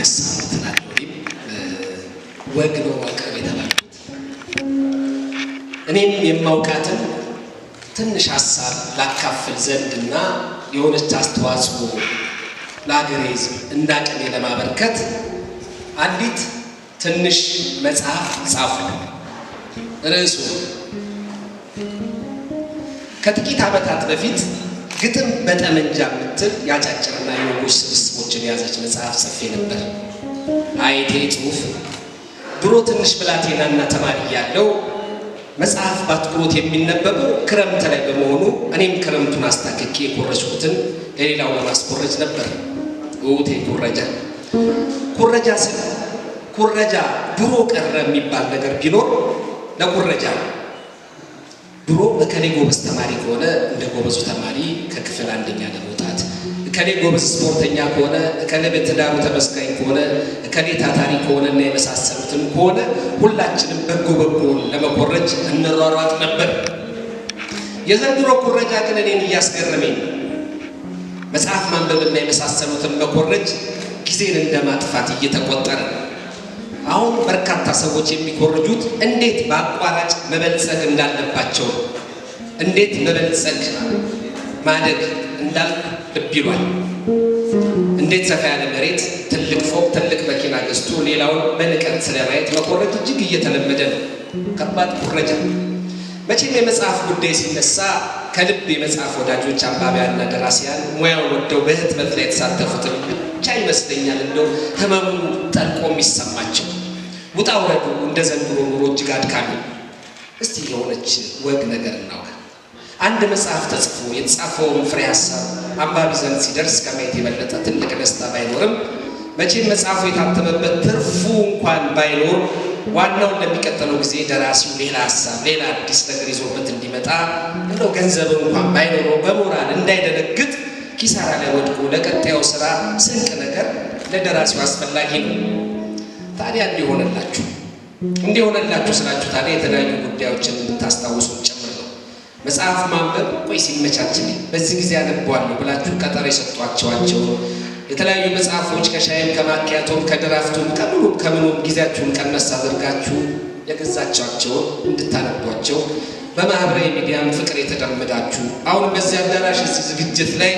ደስ አለኝ ወግ ነው ማቅረብ የተባሉት እኔም የማውቃትን ትንሽ ሐሳብ ላካፍል ዘንድና የሆነች አስተዋጽኦ ለሀገሬ ሕዝብ እንዳቅሜ ለማበርከት አንዲት ትንሽ መጽሐፍ ጻፉ። ርዕሱ ከጥቂት ዓመታት በፊት ግጥም በጠመንጃ የምትል ያጫጭርና የወጎች ስብስቦችን የያዘች መጽሐፍ ጽፌ ነበር። አይቴ ጽሑፍ ድሮ ትንሽ ብላቴናና ተማሪ ያለው መጽሐፍ ባትኩሮት የሚነበበው ክረምት ላይ በመሆኑ እኔም ክረምቱን አስታክኬ የኮረጅኩትን ለሌላው ለማስኮረጅ ነበር። ውቴ ኩረጃ ስል ኩረጃ ድሮ ቀረ የሚባል ነገር ቢኖር ለኩረጃ ነው። ድሮ እከሌ ጎበዝ ተማሪ ከሆነ እንደ ጎበዙ ተማሪ ከክፍል አንደኛ ለመውጣት፣ እከሌ ጎበዝ ስፖርተኛ ከሆነ፣ እከሌ በትዳሩ ተመስጋኝ ከሆነ፣ እከሌ ታታሪ ከሆነና የመሳሰሉትን ከሆነ ሁላችንም በጎውን ለመኮረጅ እንሯሯጥ ነበር። የዘንድሮ ኩረጃ ግን እኔን እያስገረመኝ ነው። መጽሐፍ ማንበብና የመሳሰሉትን መኮረጅ ጊዜን እንደማጥፋት እየተቆጠረ ነው። አሁን በርካታ ሰዎች የሚኮርጁት እንዴት በአቋራጭ መበልጸግ እንዳለባቸው፣ እንዴት መበልጸግ ማደግ እንዳልኩ ልብ ይሏል። እንዴት ሰፋ ያለ መሬት፣ ትልቅ ፎቅ፣ ትልቅ መኪና ገዝቶ ሌላውን በንቀት ስለማየት መኮረጅ እጅግ እየተለመደ ነው። ከባድ ኩረጃ። መቼም የመጽሐፍ ጉዳይ ሲነሳ ከልብ የመጽሐፍ ወዳጆች አንባቢያንና ደራሲያን ሙያውን ወደው በህትመት ላይ የተሳተፉትን ብቻ ይመስለኛል እንደው ህመሙ ጠልቆ የሚሰማቸው። ውጣ ውረዱ እንደ ዘንድሮ ኑሮ እጅግ አድካሚ። እስቲ የሆነች ወግ ነገር እናውራ። አንድ መጽሐፍ ተጽፎ የተጻፈውን ፍሬ ሀሳብ አንባቢ ዘንድ ሲደርስ ከማየት የበለጠ ትልቅ ደስታ ባይኖርም መቼም መጽሐፉ የታተመበት ትርፉ እንኳን ባይኖር ዋናው ለሚቀጥለው ጊዜ ደራሲው ሌላ ሀሳብ፣ ሌላ አዲስ ነገር ይዞበት እንዲመጣ እንደው ገንዘብ እንኳን ባይኖረው በሞራል እንዳይደነግጥ ኪሳራ ላይ ወድቆ ለቀጣዩ ስራ ስንቅ ነገር ለደራሲው አስፈላጊ ነው። ታዲያ እንዲሆነላችሁ ስላችሁ ታዲያ የተለያዩ ጉዳዮችን እንድታስታውሱ ጭምር ነው። መጽሐፍ ማንበብ ቆይ ሲመቻችልኝ በዚህ ጊዜ አነባዋለሁ ብላችሁ ቀጠሮ የሰጧቸዋቸው የተለያዩ መጽሐፎች ከሻይም ከማኪያቶም ከድራፍቱም ከምኑም ጊዜያችሁን ቀነስ አድርጋችሁ የገዛቻቸውን እንድታነቧቸው በማህበራዊ ሚዲያም ፍቅር የተጠመዳችሁ አሁን በዚህ አዳራሽ እዚህ ዝግጅት ላይ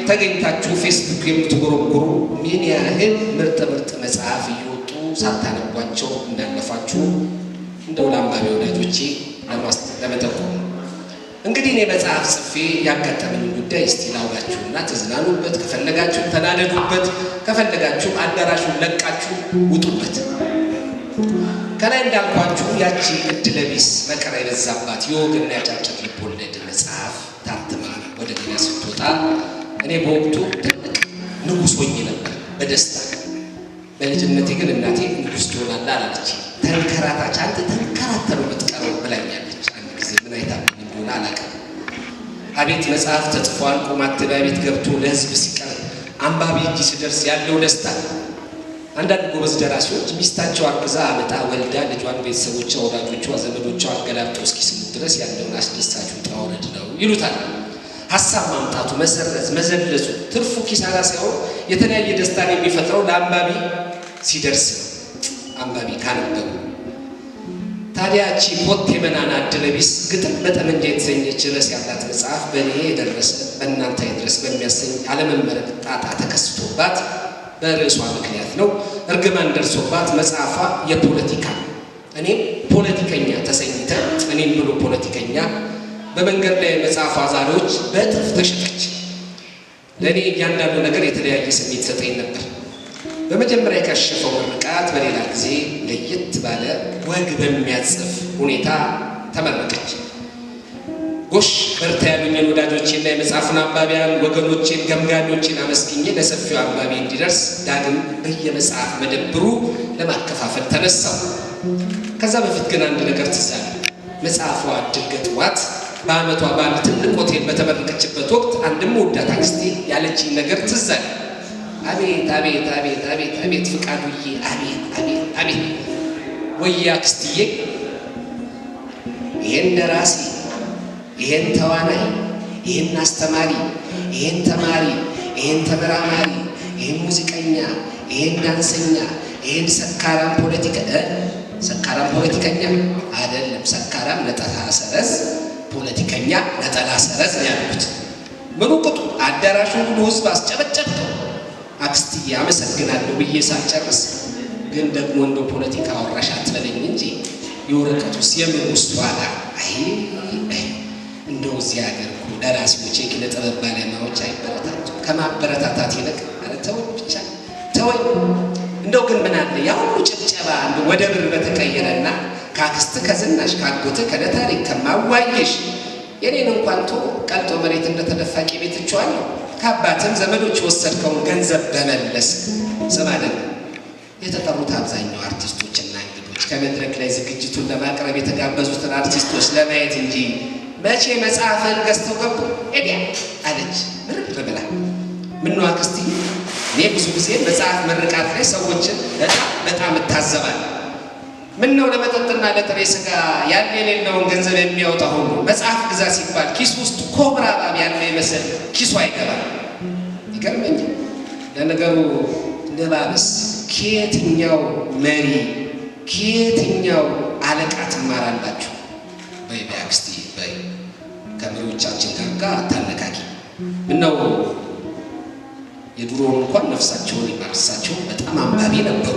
ተገኝታችሁ ፌስቡክ የምትጎረጉሩ ምን ያህል ምርጥ መጽሐፍ እየወጡ ሳታነቧቸው እንዳለፋችሁ እንደው ለአንባቢ ወዳጆቼ ለመጠቆም ነው። እንግዲህ እኔ መጽሐፍ ጽፌ ያጋጠመኝ ጉዳይ እስቲ ላውጋችሁና ተዝናኑበት፣ ከፈለጋችሁ ተናደዱበት፣ ከፈለጋችሁ አዳራሹን ለቃችሁ ውጡበት። ከላይ እንዳልኳችሁ ያቺ እድለቢስ መከራ የበዛባት የወግና ያጫጭር ልቦለድ መጽሐፍ ታትማ ወደ ገበያ ስትወጣ እኔ በወቅቱ ትልቅ ንጉሥ ሆኜ ነበር በደስታ። በልጅነቴ ግን እናቴ ንጉሥ ትሆናለህ አላለች። ተንከራታች አንተ ተንከራተህ ነው የምትቀረው ብላኛለች። አንድ ጊዜ ምን አይታ እንደሆነ አላውቅም። አቤት መጽሐፍ ተጽፏል ማተሚያ ቤት ገብቶ ለሕዝብ ሲቀርብ አንባቢ እጅ ሲደርስ ያለው ደስታ። አንዳንድ ጎበዝ ደራሲዎች ሚስታቸው አርግዛ አመጣ ወልዳ ልጇን ቤተሰቦቿ፣ ወዳጆቿ፣ ዘመዶቿ አገላብጠው እስኪስሙት ድረስ ያለውን አስደሳች ውጣ ውረድ ነው ይሉታል። ሀሳብ ማምጣቱ፣ መሰረዝ፣ መዘለሱ ትርፉ ኪሳራ ሳይሆን የተለያየ ደስታን የሚፈጥረው ለአንባቢ ሲደርስ ነው። አንባቢ ካነበቡ ታዲያ እቺ ኮቴ መናና እድለቢስ ግጥም በጠመንጃ የተሰኘች ርዕስ ያላት መጽሐፍ በእኔ የደረሰ በእናንተ ይድረስ በሚያሰኝ አለመመረጥ ጣጣ ተከስቶባት በርዕሷ ምክንያት ነው እርግማን ደርሶባት መጽሐፏ የፖለቲካ እኔም ፖለቲከኛ ተሰኝተ እኔም ብሎ ፖለቲከኛ በመንገድ ላይ መጽሐፏ ዛሬዎች በጥፍ ተሸጠች። ለእኔ እያንዳንዱ ነገር የተለያየ ስሜት ሰጠኝ ነበር። በመጀመሪያ የከሸፈው ምርቃት በሌላ ጊዜ ለየት ባለ ወግ በሚያጽፍ ሁኔታ ተመረቀች። ጎሽ በርታ ያሉኝን ወዳጆቼና የመጽሐፉን አንባቢያን ወገኖቼን ገምጋሚዎቼን አመስግኜ ለሰፊው አንባቢ እንዲደርስ ዳግም በየመጽሐፍ መደብሩ ለማከፋፈል ተነሳው። ከዛ በፊት ግን አንድ ነገር ትዝ አለኝ። መጽሐፏ እድል ገጥሟት በአመቷ በአንድ ትልቅ ሆቴል በተመረቀችበት ወቅት አንድም ወዳት አክስቴ ያለችኝ ነገር ትዝ አለኝ። አቤት አቤት አቤት አቤት አቤት ፍቃዱዬ፣ አቤት አቤት አቤት ወይ አክስትዬ፣ ይሄን ደራሲ፣ ይሄን ተዋናይ፣ ይሄን አስተማሪ፣ ይሄን ተማሪ፣ ይሄን ተመራማሪ፣ ይሄን ሙዚቀኛ፣ ይሄን ዳንሰኛ፣ ይሄን ሰካራም ፖለቲከኛ አይደለም። ሰካራም ነጠላ ሰረዝ፣ ፖለቲከኛ ነጠላ ሰረዝ ነው ያሉት። ምኑ ቅጡ አዳራሹ ሁሉ ህዝብ አስጨበጨበው። አክስትዬ አመሰግናለሁ ብዬ ሳልጨርስ ግን ደግሞ እንደ ፖለቲካ አወራሽ አትበለኝ እንጂ የወረቀቱስ የምን ውስጥ ዋላ እንደው እዚህ ሀገር እኮ ደራሲዎች የኪነ ጥበብ ባለሙያዎች አይበረታቱ ከማበረታታት ይልቅ ኧረ ተወኝ ብቻ ተወኝ። እንደው ግን ምን አለ ያ ሁሉ ጭብጨባ ወደ ብር በተቀየረና ካክስት ከዝናሽ ካጎተ ከነታሪክ ከማዋየሽ የኔን እንኳን ቶ ቀልጦ መሬት እንደተደፋቂ ቤትቿለሁ ከአባትም ዘመዶች ወሰድከውን ገንዘብ በመለስ ስማደግ የተጠሩት አብዛኛው አርቲስቶችና እንግዶች ከመድረክ ላይ ዝግጅቱን ለማቅረብ የተጋበዙትን አርቲስቶች ለማየት እንጂ መቼ መጽሐፍን ገዝተው ገቡ ኤዲያ አለች ምርር ብላ። ምነው አክስቲ እኔ ብዙ ጊዜ መጽሐፍ ምርቃት ላይ ሰዎችን በጣም እታዘባለሁ። ምነው ለመጠጥና ለጥሬ ስጋ ያለ የሌለውን ገንዘብ የሚያወጣ ሁሉ መጽሐፍ ግዛ ሲባል ኪስ ውስጥ ኮብራ እባብ ያለ ይመስል ኪሱ አይገባም። ይገርመኛል። ለነገሩ ንባብስ ከየትኛው መሪ ከየትኛው አለቃ ትማራላችሁ? በይ አክስቲ በይ ከመሪዎቻችን ጋር አታነካኪ። ምነው የድሮውን እንኳን ነፍሳቸውን ይማርሳቸው በጣም አንባቢ ነበሩ።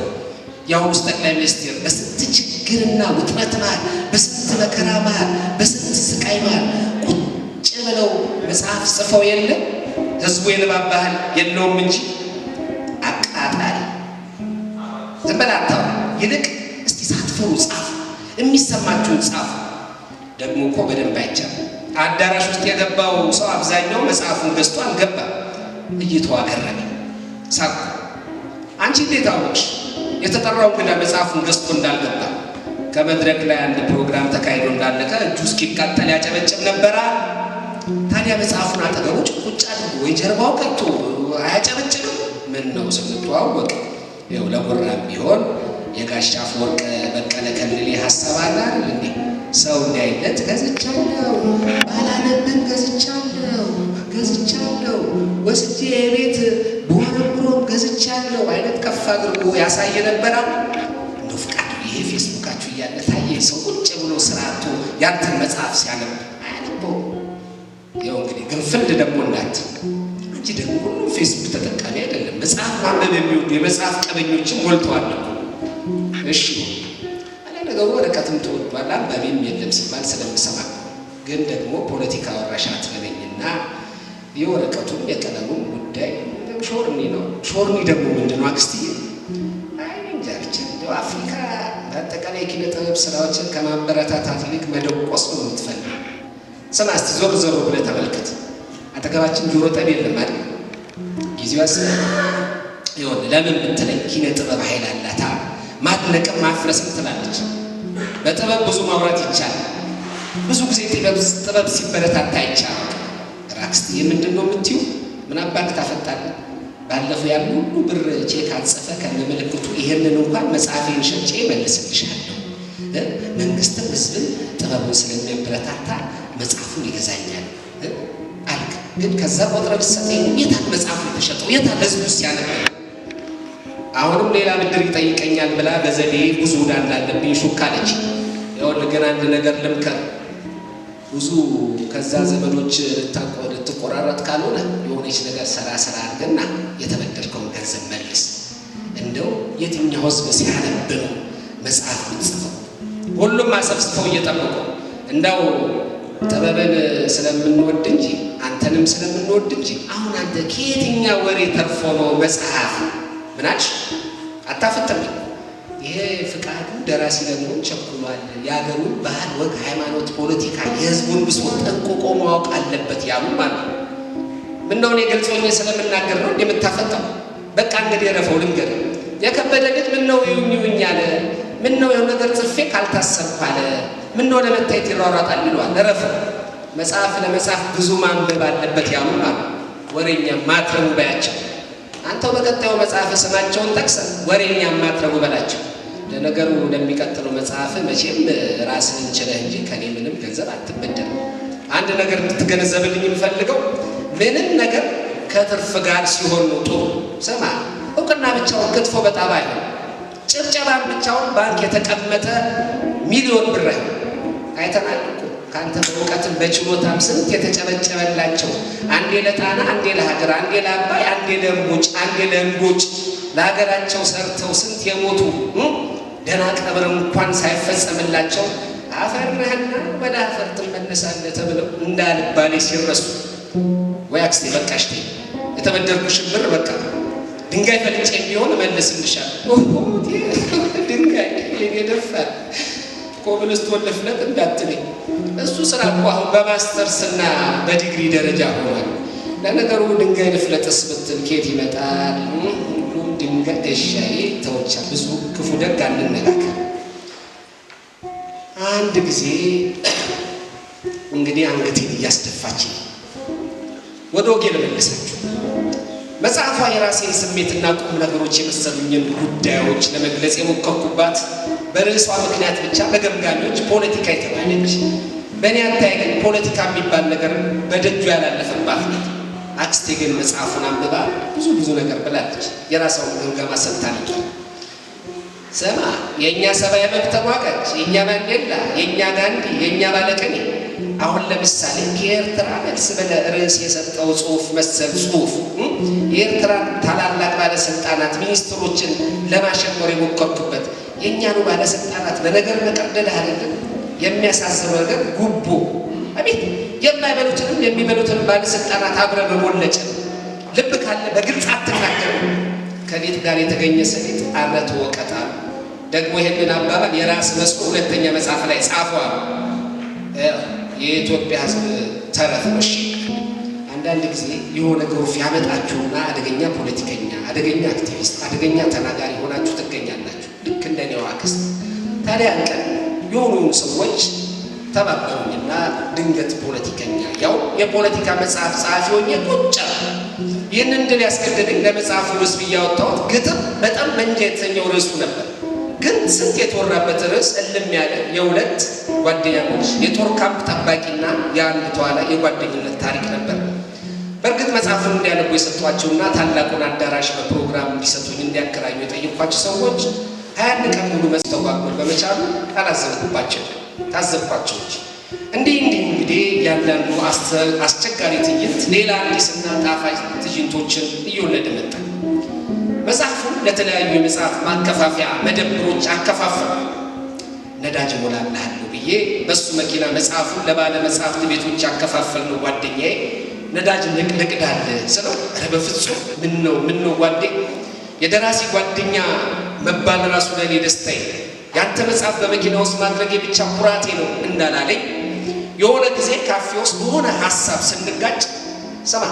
የአሁኑ ጠቅላይ ሚኒስትር በስንት ችግርና ውጥረት መሃል፣ በስንት መከራ መሃል፣ በስንት ስቃይ መሃል ቁጭ ብለው መጽሐፍ ጽፈው የለ ህዝቡ የንባብ ባህል የለውም እንጂ አቃጣሪ ዝም በል አታውራ። ይልቅ እስቲ ሳትፈሩ ጻፉ፣ የሚሰማችሁን ጻፉ። ደግሞ እኮ በደንብ አይቻልም። አዳራሽ ውስጥ የገባው ሰው አብዛኛው መጽሐፉን ገዝቶ አልገባም። እይተው አገረመኝ፣ ሳቁ። አንቺ እንዴት አወቅሽ? የተጠራው እንግዳ መጽሐፉን ገዝቶ እንዳልገባ ከመድረክ ላይ አንድ ፕሮግራም ተካሂዶ እንዳለቀ እጁ እስኪቃጠል ያጨበጭብ ነበራ። ታዲያ መጽሐፉን አጠገቡ ቁጭ አድርጎ ወይ ጀርባው ቀጥቶ አያጨበጭብም? ምን ነው ስንተዋወቅ ይኸው ለጉራም ቢሆን የጋሽ አፈወርቅ በቀለ ከምልሌ ሀሳብ አለ አይደል እንዴ? ሰው እንዳይለት ገዝቻለሁ፣ ባላነብን ገዝቻለሁ፣ ወስጄ የቤት በወረብሮም ገዝቻለሁ አይነት ከፍ አድርጎ ያሳየ ነበረ። እንደው ፍቃዱ ይሄ ፌስቡካችሁ እያለ ታየ ሰው ቁጭ ብሎ ስራቱ ያንተን መጽሐፍ ሲያነብ አያነበው። ያው እንግዲህ ግንፍልድ ደግሞ እንዳት እንጂ ደግሞ ሁሉም ፌስቡክ ተጠቃሚ አይደለም። መጽሐፍ ማንበብ የሚወዱ የመጽሐፍ ቀበኞችም ሞልተዋል። እሺ አለ ነገሩ ወረቀትም ተወዷል፣ አንባቢም የለም ሲባል ስለምሰማ ግን ደግሞ ፖለቲካ ወራሽ አትበለኝና የወረቀቱም የቀለሙም ጉዳይ ሾርኒ ነው። ሾርኒ ደግሞ ምንድነው አክስትዬ? አይ እንጃ ብቻ እንደው አፍሪካ በአጠቃላይ የኪነ ጥበብ ስራዎችን ከማበረታታት ይልቅ መደቆስ ነው የምትፈልገው። ስማ እስቲ ዞር ዞር ብለህ ተመልከት። አጠገባችን ጆሮ ጠብ የለም አይደል? ጊዜው ይሆን ለምን ብትለኝ ኪነ ጥበብ ኃይል አላታ። ማድነቅም ማፍረስም ትላለች። በጥበብ ብዙ ማውራት ይቻላል። ብዙ ጊዜ ጥበብ ሲበረታታ ይቻላል። አክስትዬ ምንድን ነው የምትዩ? ምን አባክ ታፈጣለህ? ባለፈው ያን ሁሉ ብር ቼክ አጽፈ ከነምልክቱ ይሄንን እንኳን መጽሐፌን ሸጬ መልስልሻለሁ። መንግስትም ህዝብን ጥበቡን ስለሚያበረታታ መጽሐፉን ይገዛኛል አልክ። ግን ከዛ ቆጥረ ብትሰጠኝ የታል መጽሐፉ የተሸጠው? የታል ህዝቡ ሲያነብ? አሁንም ሌላ ብድር ይጠይቀኛል ብላ በዘዴ ብዙ ዕዳ እንዳለብኝ ሹክ አለች። ይኸውልህ ግን አንድ ነገር ልምከር። ብዙ ከዛ ዘመዶች ልትቆራረጥ ካልሆነ የሆነች ነገር ሰራ አድርገና የተበደርከውን ገንዘብ መልስ። እንደው የትኛው ህዝብ ሲያነብ ነው መጽሐፍ ምትጽፈው? ሁሉም አሰብስፈው እየጠበቁ እንደው ጥበብን ስለምንወድ እንጂ አንተንም ስለምንወድ እንጂ አሁን አንተ ከየትኛው ወሬ ተርፎ ነው መጽሐፍ ምናች አታፍጥም? ይሄ ፍቃዱ ደራሲ ለመሆን ቸኩሏል። የሀገሩን ባህል፣ ወግ፣ ሃይማኖት፣ ፖለቲካ፣ የህዝቡን ብሶት ጠንቅቆ ማወቅ አለበት ያሉ ማለት ነው። ምነው እኔ ገልጾኝ ስለምናገር ነው እንደምታፈጣው? በቃ እንግዲህ ረፈው ልንገር። የከበደ ልጅ ምነው ይውኝ አለ። ምነው የሆነ ነገር ጽፌ ካልታሰብኩ አለ። ምነው ለመታየት ይሯሯጣል ይለዋል። ረፈው መጽሐፍ ለመጽሐፍ ብዙ ማንበብ አለበት ያሉ ማለት ወሬኛ ማትረቡ ባያቸው። አንተው በቀጣዩ መጽሐፍ ስማቸውን ጠቅሰህ ወሬኛ ማትረቡ በላቸው። ለነገሩ ለሚቀጥለው መጽሐፍ መቼም ራስህን ችለህ እንጂ ከኔ ምንም ገንዘብ አትበደርም። አንድ ነገር እንድትገነዘብልኝ የምፈልገው ምንም ነገር ከትርፍ ጋር ሲሆን ነው ጥሩ። ስማ እውቅና ብቻውን ክትፎ በጣም አይሆን፣ ጭብጨባን ብቻውን ባንክ የተቀመጠ ሚሊዮን ብር አይሆን። አይተናል እኮ ካንተ በእውቀትም በችሎታም ስንት የተጨበጨበላቸው፣ አንዴ ለጣና አንዴ ለሀገር፣ አንዴ ለአባይ አንዴ ለእምቦጭ አንዴ ለእንቦጭ ለሀገራቸው ሰርተው ስንት የሞቱ ደና ቀብር እንኳን ሳይፈጸምላቸው አፈር ነህና ወደ አፈር ትመለሳለህ ተብለው እንዳልባሌ ሲረሱ ወይ አክስቴ በቃሽ ተይ የተበደርኩሽን ብር በቃ ድንጋይ ፈልጬ ቢሆን እመልስልሻለሁ። ድንጋይ የደፋል ኮብልስቶን ልፍለጥ እንዳትለኝ። እሱ ስራ እኮ አሁን በማስተርስና በዲግሪ ደረጃ ሆኗል። ለነገሩ ድንጋይ ልፍለጥስ ብትል ኬት ይመጣል? ሁሉም ድንጋይ እሻዬ ተወቻ። ብዙ ክፉ ደግ አንነጋገር። አንድ ጊዜ እንግዲህ አንገቴን እያስደፋችኝ ወደ ወጌ ልመልሳችሁ። መጽሐፏ የራሴን ስሜትና ቁም ነገሮች የመሰሉኝን ጉዳዮች ለመግለጽ የሞከርኩባት በርዕሷ ምክንያት ብቻ በገምጋሚዎች ፖለቲካ የተባለች፣ በእኔ አታይ ግን ፖለቲካ የሚባል ነገር በደጁ ያላለፈባት ናት። አክስቴ ግን መጽሐፉን አንብባ ብዙ ነገር ብላለች። የራሷን ግምገማ ሰጥታለች። ስማ የእኛ ሰብአዊ መብት ተሟጋች፣ የእኛ ማንዴላ፣ የእኛ ጋንዲ፣ የእኛ ባለቅኔ አሁን ለምሳሌ ከኤርትራ መልስ ብለህ ርዕስ የሰጠው ጽሁፍ መሰል ጽሁፍ የኤርትራን ታላላቅ ባለስልጣናት ሚኒስትሮችን ለማሸበር የሞከርኩበት የእኛኑ ባለስልጣናት በነገር መቀርደድ አይደለም። የሚያሳዝነው ነገር ጉቦ፣ አቤት የማይበሉትንም የሚበሉትን ባለስልጣናት አብረ በሞለጭ ልብ ካለ በግልጽ አትናገሩ። ከሊጥ ጋር የተገኘ ሰሊጥ አመት ወቀጣ። ደግሞ ይሄንን አባባል የራስ መስሎ ሁለተኛ መጽሐፍ ላይ ጻፈዋል። የኢትዮጵያ ሕዝብ ተረት ነው። እሺ አንዳንድ ጊዜ የሆነ ግሩፍ ያመጣችሁና አደገኛ ፖለቲከኛ፣ አደገኛ አክቲቪስት፣ አደገኛ ተናጋሪ ሆናችሁ ትገኛላችሁ። ልክ እንደኔው አክስት። ታዲያ ቀን የሆኑ ሰዎች ተባበሩኝና ድንገት ፖለቲከኛ ያው የፖለቲካ መጽሐፍ ጸሐፊ ሆኜ ቁጭ ይህንን ድል ያስገደደኝ ለመጽሐፉ ርዕስ ብያወጣሁት ግጥም በጣም መንጃ የተሰኘው ርዕሱ ነበር። ግን ስንት የተወራበት ርዕስ እልም ያለ የሁለት ጓደኛሞች የጦር ካምፕ ጠባቂና የአንድ ተዋናይ የጓደኝነት ታሪክ ነበር። በእርግጥ መጽሐፉን እንዲያነቡ የሰጧቸውና ታላቁን አዳራሽ በፕሮግራም እንዲሰጡኝ እንዲያከራዩ የጠየኳቸው ሰዎች 21 ቀን ሙሉ መስተጓጎል በመቻሉ አላዘንኩባቸው፣ ታዘብኳቸው እንጂ እንዲህ ያንዳንዱ አስቸጋሪ ትዕይንት ሌላ አዲስና ጣፋጭ ትዕይንቶችን እየወለደ መጣ። መጽሐፉን ለተለያዩ የመጽሐፍ ማከፋፈያ መደብሮች አከፋፈሉ። ነዳጅ ሞላልሃለሁ ብዬ በሱ መኪና መጽሐፉን ለባለ መጽሐፍት ቤቶች አከፋፈል ነው። ጓደኛዬ ነዳጅ ልቅዳል ስለው ኧረ በፍጹም ምን ነው ጓዴ፣ የደራሲ ጓደኛ መባል ራሱ ለኔ ደስታዬ፣ ያንተ መጽሐፍ በመኪና ውስጥ ማድረጌ ብቻ ኩራቴ ነው እንዳላለኝ የሆነ ጊዜ ካፌ ውስጥ በሆነ ሐሳብ ስንጋጭ ሰማ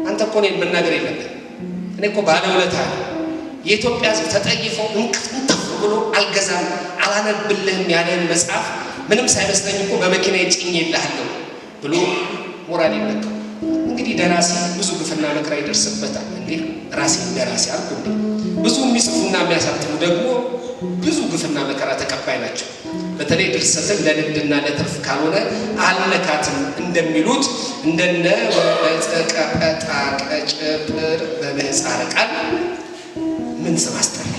አንተ እኮ እኔን መናገር የለብህም፣ እኔ እኮ ባለውለታ የኢትዮጵያ ሕዝብ ተጠይፎ እንቅፍ ብሎ አልገዛም አላነብልህም ያለን መጽሐፍ ምንም ሳይመስለኝ እኮ በመኪና ጭኜልሃለሁ ብሎ ሞራል ይነካው። እንግዲህ ደራሲ ብዙ ግፍና መከራ ይደርስበታል። እንዴ ራሴ ደራሲ አልኩ እንዴ? ብዙ የሚጽፉና የሚያሳትሙ ደግሞ ብዙ ግፍና መከራ ተቀባይ ናቸው። በተለይ ድርሰትን ለንግድና ለትርፍ ካልሆነ አልነካትም እንደሚሉት እንደነ ወበጸቀጠ ቀጭብር በምህጻረ ቃል ምን ስም አስጠራኝ።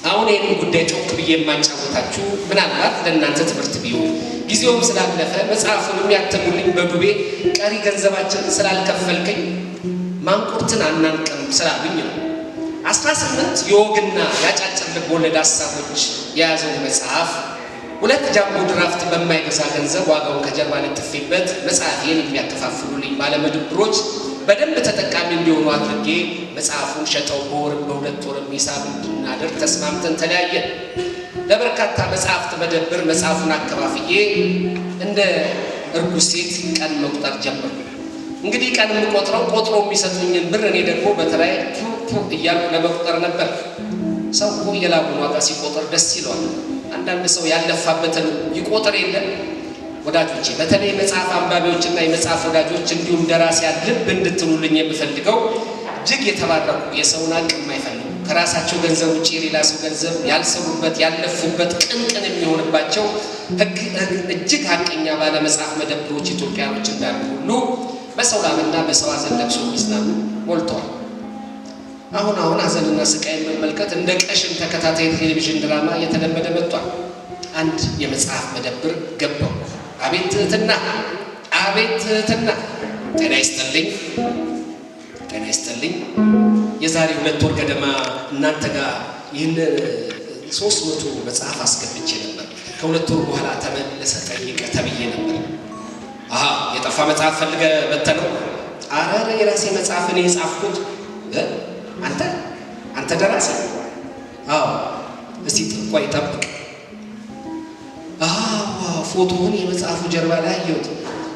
አሁን ይህንን ጉዳይ ጮክ ብዬ የማጫወታችሁ ምናልባት ለእናንተ ትምህርት ቢሆን ጊዜውም ስላለፈ መጽሐፉን የሚያተሙልኝ በዱቤ ቀሪ ገንዘባችንን ስላልከፈልከኝ ማንቁርትን አናንቅም ስላሉኝ ነው። 18 የወግና ያጫጭር ልቦለድ ሀሳቦች የያዘው መጽሐፍ 2 ጃምቦ ድራፍት በማይገዛ ገንዘብ ዋጋውን ከጀርባ ለጥፌበት መጽሐፌን የሚያከፋፍሉልኝ ባለመደብሮች በደንብ ተጠቃሚ እንዲሆኑ አድርጌ መጽሐፉን ሸጠው በወርም በ2 ወርም ሂሳብ እንድናደርግ ተስማምተን ተለያየን። ለበርካታ መጽሐፍት መደብር መጽሐፉን አከፋፍዬ እንደ እርጉዝ ሴት ቀን መቁጠር ጀመርኩ። እንግዲህ ቀን የምቆጥረው ቆጥሮ የሚሰጡኝን ብር እኔ ደግሞ በተለይ እያልኩ ለመቁጠር ነበር። ሰው እኮ የላቡን ዋጋ ሲቆጥር ደስ ይለዋል። አንዳንድ ሰው ያለፋበትን ይቆጥር የለም። ወዳጆቼ በተለይ መጽሐፍ አንባቢዎችና የመጽሐፍ ወዳጆች እንዲሁም ደራሲያን ልብ እንድትሉልኝ የምፈልገው እጅግ የተባረኩ የሰውን ሀቅ የማይፈልጉ ከራሳቸው ገንዘብ ውጭ የሌላ ሰው ገንዘብ ያልሰሩበት ያለፉበት ቅንቅን የሚሆንባቸው እጅግ ሀቀኛ ባለ መጽሐፍ መደብሮች ኢትዮጵያኖች እንዳሉ ሁሉ በሰው ላምና በሰው ሐዘን ለቅሶ የሚዝናኑ ሞልተዋል። አሁን ሐዘንና ስቃይን መመልከት እንደ ቀሽም ተከታታይ ቴሌቪዥን ድራማ እየተለመደ መጥቷል። አንድ የመጽሐፍ መደብር ገባው። አቤት ትህትና! አቤት ትህትና! ጤና ይስጥልኝ። የዛሬ 2 ወር ገደማ እናንተ ጋር ይህን 300 መጽሐፍ አስገብቼ ነበር። ከ2 ወር በኋላ ተመለሰ ጠይቀ ተብዬ ነበር። የጠፋ መጽሐፍ ፈልገ በተነው? አረ የራሴ መጽሐፍ እኔ የጻፍኩት። አንተ ደራሲ? እስቲ ቆይ ጠብቅ። ፎቶውን የመጽሐፉ ጀርባ ላይ አየሁት።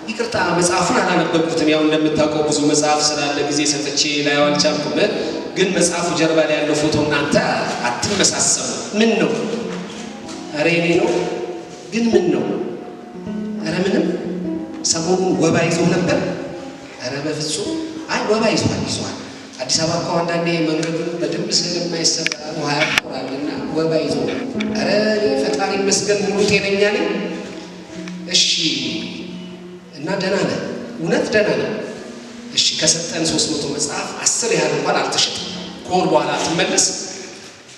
ይቅርታ መጽሐፉን አላነበብኩትም። ያው እንደምታውቀው ብዙ መጽሐፍ ስላለ ጊዜ ሰጥቼ ላየው አልቻልኩም። ግን መጽሐፉ ጀርባ ላይ ያለው ፎቶ እናንተ አትመሳሰሉ። ምን ነው? ኧረ የኔ ነው። ግን ምን ነው? ኧረ ምንም። ሰሞኑን ወባ ይዞ ነበር? ኧረ በፍጹም። ወባ ይዟል። አዲስ አበባ እኮ አንዳንዴ መንገዱን በደንብ ስለማይሰራ ውሃ ያቆራልና ወባ ይዞ። ኧረ ፈጣሪ ይመስገን ሙሉ ጤነኛ ነኝ። እሺ እና ደህና ነህ? እውነት ደህና ነህ? እሺ ከሰጠን 300 መጽሐፍ 10 ያህል እንኳን አልተሸጠም። ከወር በኋላ ትመለስ።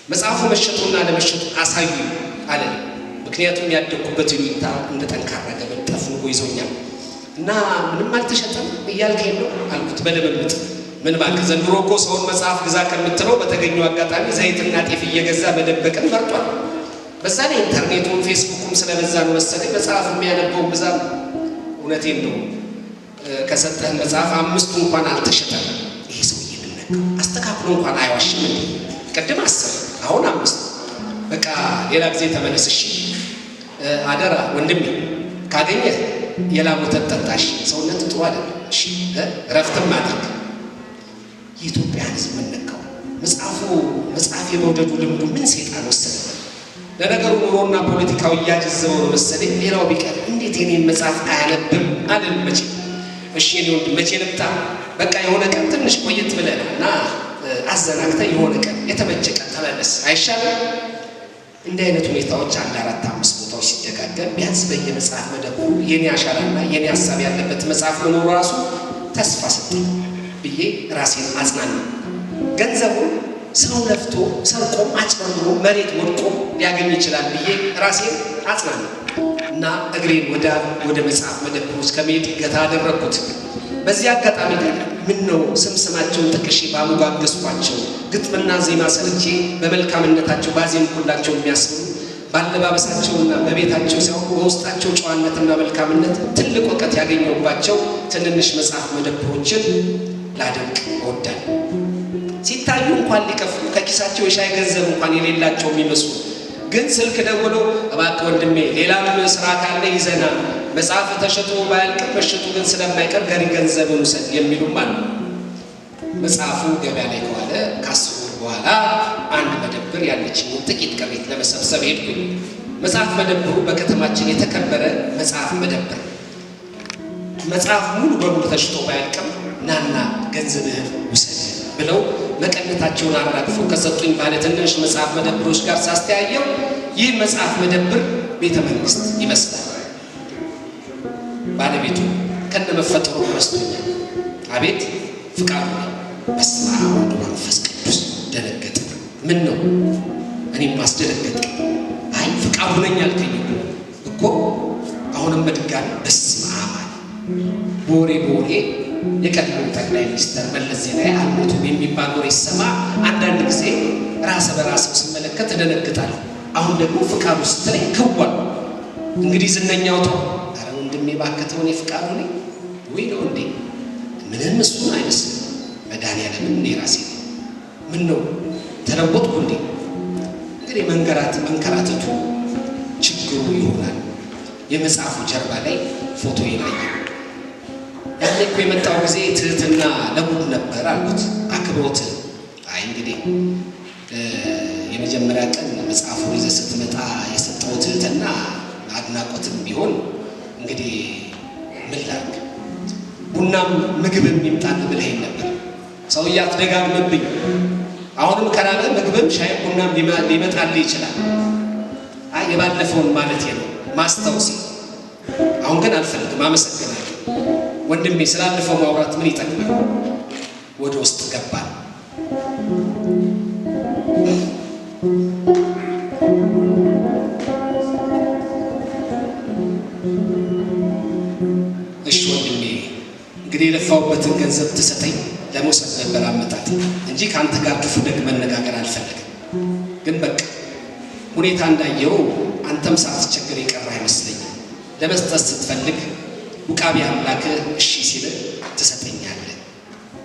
መጽሐፉ መሸጡና ለመሸጡ አሳዩ አለ። ምክንያቱም ያደግኩበት ሁኔታ እንደ ጠንካራ ገመድ ጠፍንጎ ይዞኛል እና ምንም አልተሸጠም እያልከኝ ነው አልኩት በልምምጥ። ምን እባክህ ዘንድሮ እኮ ሰውን መጽሐፍ ግዛ ከምትለው በተገኘው አጋጣሚ ዘይትና ጤፍ እየገዛ መደበቅን መርጧል። በዛ ላይ ኢንተርኔቱም ፌስቡኩም ስለበዛ ነው መሰለኝ መጽሐፍ የሚያነበውን ብዛት። እውነቴን ነው። ከሰጠህን መጽሐፍ 5ቱ እንኳን አልተሸጠም። ይሄ ሰውዬ ምን ነካው? አስተካክሎ እንኳን አይዋሽም እንዴ? ቅድም 10 አሁን 5። በቃ ሌላ ጊዜ ተመለስ እሺ። አደራ ወንድሜ፣ ካገኘህ የላም ወተት ጠጣሽ። ሰውነት ጥሩ አይደለም። እሺ እረፍትም አድርግ። የኢትዮጵያ ሕዝብ ምን ነካው? መጽሐፍ የመውደዱ ልምዱ ምን ሴጣን ወሰደ? ለነገሩ ኑሮና ፖለቲካው እያጀዘበው ነው መሰለኝ። ሌላው ቢቀር እንዴት የኔን መጽሐፍ አያነብም አለን መቼ። እሺ የኔ ወንድም መቼ ልምጣ? በቃ የሆነ ቀን ትንሽ ቆየት ብለህ እና አዘናግተህ የሆነ ቀን የተመቸ ቀን ተመለስ አይሻልም? እንዲህ አይነት ሁኔታዎች 1፣ 4፣ 5 ቦታዎች ሲደጋገም ቢያንስ በየመጽሐፍ መደብሩ የኔ አሻራና የኔ ሀሳብ ያለበት መጽሐፍ መኖሩ ራሱ ተስፋ ሰጠኝ ብዬ ራሴን አጽናናሁ። ገንዘቡን ሰው ለፍቶ ሰርቆም አጭበርብሮ መሬት ወድቆ ሊያገኝ ይችላል ብዬ ራሴን አጽናናሁ እና እግሬን ወደ መጽሐፍ መደብሮች ከመሄድ ገታ አደረግኩት። በዚህ አጋጣሚ ግን ምን ነው ስማቸውን ጠቅሼ ባሞጋገስኳቸው ግጥምና ዜማ ሰርቼ በመልካምነታቸው ባዜምኩላቸው የሚያስቡ ባለባበሳቸውና በቤታቸው ሲያውቁ በውስጣቸው ጨዋነትና መልካምነት ትልቅ እውቀት ያገኘሁባቸው ትንንሽ መጽሐፍ መደብሮችን ላደንቅ እወዳለሁ። ሲታዩ እንኳን ሊከፍሉ ከኪሳቸው የሻይ ገንዘብ እንኳን የሌላቸው የሚመስሉ ግን ስልክ ደውሎ እባክህ ወንድሜ ሌላም ስራ ካለ ይዘና መጽሐፍ ተሸጦ ባያልቅም መሸጡ ግን ስለማይቀር ገሪ ገንዘብን ውሰድ የሚሉም አሉ። መጽሐፉ ገበያ ላይ ከዋለ ከ10 ወር በኋላ አንድ መደብር ያለችውን ጥቂት ቅሪት ለመሰብሰብ ሄድኩኝ። መጽሐፍ መደብሩ በከተማችን የተከበረ መጽሐፍ መደብር። መጽሐፍ ሙሉ በሙሉ ተሽጦ ባያልቅም ናና ገንዘብህን ውሰድ ብለው መቀነታቸውን አራግፎ ከሰጡኝ ባለ ትንሽ መጽሐፍ መደብሮች ጋር ሳስተያየው ይህ መጽሐፍ መደብር ቤተ መንግስት ይመስላል። ባለቤቱ ከነመፈጠሩ ረስቶኛል። አቤት ፍቃዱ ነው። በስመ አብ ወወልድ ወመንፈስ ቅዱስ። ደነገጠ። ምን ነው? እኔም ማስደነገጠ። አይ ፍቃዱ ነኝ አልከኝ እኮ። አሁንም በድጋሚ በስመ አብ አለ። በወሬ የቀድሞ ጠቅላይ ሚኒስትር መለስ ዜናዊ አልሞቱም የሚባል ወሬ ሰማ። አንዳንድ ጊዜ ራስ በራስህ ስመለከት እደነግጣለሁ። አሁን ደግሞ ፍቃዱ ስትለኝ ክዋል። እንግዲህ ዝነኛው ተው። ኧረ ወንድሜ ባከተውን የፍቃዱ ነኝ ወይ ነው እንዴ? ምንም እሱን አይመስልም። መድኃኒዓለምን እኔ ራሴ ነኝ። ምን ነው ተለወጥኩ እንዴ? እንግዲህ መንከራተቱ ችግሩ ይሆናል። የመጽሐፉ ጀርባ ላይ ፎቶ ይላል። ያኔ እኮ የመጣው ጊዜ ትህትና ለጉድ ነበር አልኩት። አክብሮት። አይ እንግዲህ የመጀመሪያ ቀን መጽሐፉን ይዘህ ስትመጣ የሰጠው ትህትና አድናቆትም ቢሆን እንግዲህ ምን ላድርግ፣ ቡናም ምግብም ይምጣል ብለኸኝ ነበር። ሰውዬ አትደጋግምብኝ። አሁንም ከራበ ምግብም ሻይ ቡናም ሊመጣልህ ይችላል። አይ የባለፈውን ማለት ነው ማስታወስ። አሁን ግን አልፈልግም። አመሰግናለሁ። ወንድሜ ስላለፈው ማውራት ምን ይጠቅማል? ወደ ውስጥ ገባን። እሺ ወንድሜ እንግዲህ የለፋውበትን ገንዘብ ትሰጠኝ ለመውሰድ ነበር አመጣጥ እንጂ ካንተ ጋር ክፉ ደግ መነጋገር አልፈልግም። ግን በቃ ሁኔታ እንዳየው አንተም ሳትቸገር የቀረ አይመስለኝም። ለመስጠት ስትፈልግ ውቃቢ አምላክ እሺ ሲል ትሰጠኛለህ።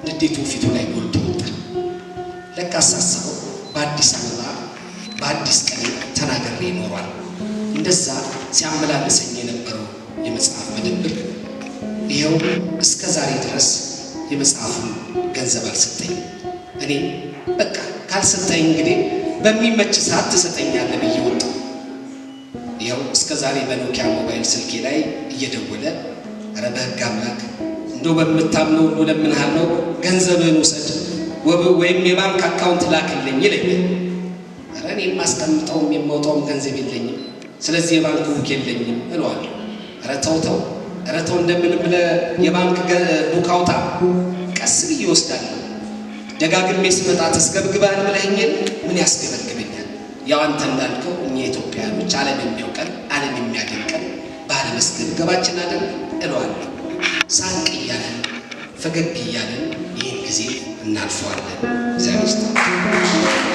ንዴቱ ፊቱ ላይ ጎልቶ ወጣ። ለካ አሳስበው በአዲስ አበባ በአዲስ ቀን ተናግሬ ይኖራል። እንደዛ ሲያመላልሰኝ የነበረው የመጽሐፍ መደብር ይኸው እስከ ዛሬ ድረስ የመጽሐፉን ገንዘብ አልሰጠኝም። እኔ በቃ ካልሰጠኝ እንግዲህ በሚመች ሰዓት ትሰጠኛለህ ብዬ ወጣሁ። ይኸው እስከ ዛሬ በኖኪያ ሞባይል ስልኬ ላይ እየደወለ ኧረ በሕግ አምላክ እንደው በምታምነው ሁሉ ለምንሃለው ገንዘብህን ውሰድ ወይም የባንክ አካውንት ላክልኝ ይለኛል። ኧረ እኔ የማስቀምጠውም የማውጣውም ገንዘብ የለኝም፣ ስለዚህ የባንክ ቡክ የለኝም እለዋለሁ። ኧረ ተው እንደምን ብለህ የባንክ ቡክ አውጣ፣ ቀስ ብዬ እወስዳለሁ። ደጋግሜ ስመጣ ተስገብግበሃል ብለኸኝ ምን ያስገበግበኛል? ያው አንተ እንዳልከው እኛ ኢትዮጵያውያኖች ዓለም የሚያውቀን ዓለም የሚያደንቀን ባለመስገብገባችን አይደል እለዋለሁ። ሳቅ እያለን ፈገግ እያለን ይህን ጊዜ እናልፈዋለን። እግዚአብሔር ይስጥ።